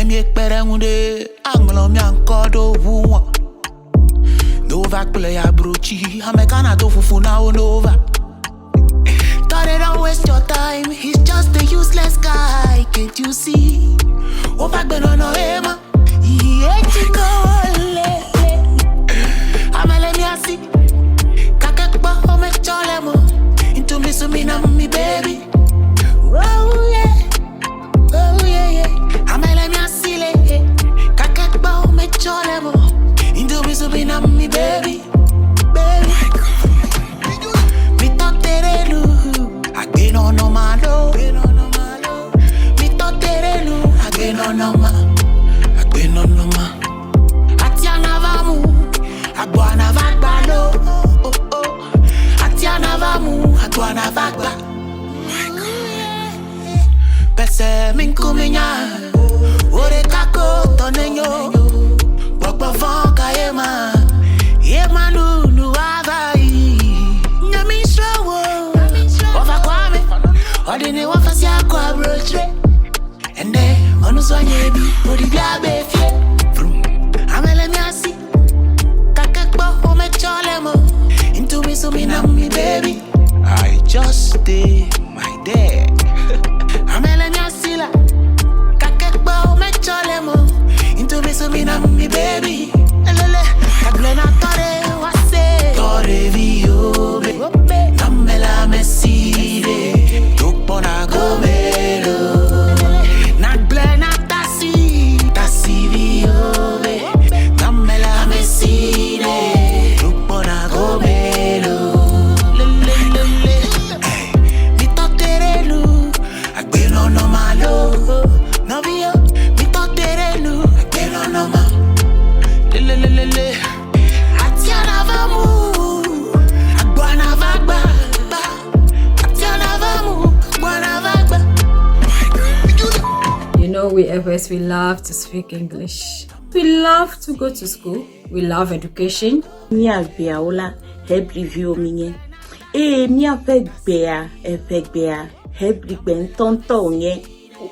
mi ekperengude anglo mi ankodo wuwa. Nova play a brochi, Americana do fufuna onova. Thought it don't waste your time, he's just a useless guy, can't you see? Oh back then on ema, Amelemiasi, kakekba ome cholemo, into me sumina me baby. Oh yeah, Amelemiasi le, kakekba ome cholemo, into me sumina me baby. Mi toterelu, ageno no malo, mi toterelu, ageno no ma, ageno no ma. Atiana vamu, agwana vagba lo, oh oh. Atiana vamu, agwana vagba. Pese minkuminya, ore kako tonenyo, bokbo fonka yema, yema lulu avai. Nyami showo, ova kwame, odine wafasi akwa brochre. Ende, onuswanyebi, odi biabe fie. Amelemiasi, kakekbo ome cholemo, into me sumina me baby. I just stay my day. Amelemiasi la, kakekbo ome cholemo, into me sumina me baby. Elele, kablena tore wase, tore viobe, Amelemiasi de, tukpona gomelo. Naglena tasi, tasi viobe, Amelemiasi de, tukpona gomelo. Lelelele, mi toterelu, agbeno no malo. Novio, mi toterelu, agbeno no ma. Lelelele, atiana vamu, agwana vagba, atiana vamu, agwana vagba. You know, we Evers, we love to speak English. We love to go to school. We love education. Mia biaola help review minye. Mia peg bear, help ben tonto nye.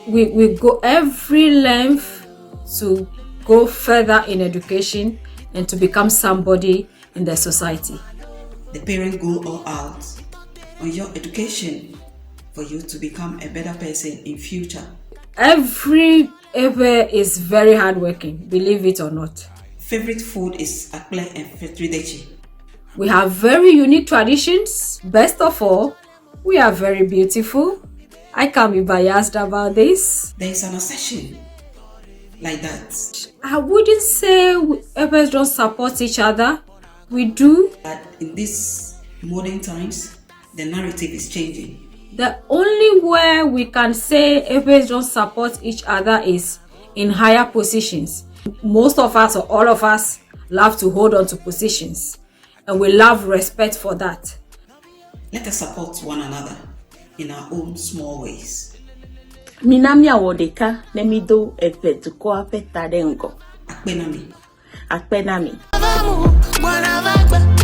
We go every length to go further in education and to become somebody in the society. The parents go all out on your education for you to become a better person in future. Every Ever is very hardworking, believe it or not. Favorite food is akple and fetridechi. We have very unique traditions. Best of all, we are very beautiful. I can't be biased about this. There is an obsession like that. I wouldn't say Evers don't support each other. We do. But in these modern times, the narrative is changing. The only way we can say Evers don't support each other is in higher positions. Most of us or all of us love to hold on to positions, and we love respect for that. Let us support one another in our own small ways. Minamia wodeka nemido epetuko apetadengo. Akpenami. Akpenami. Vamu, gwana vagba.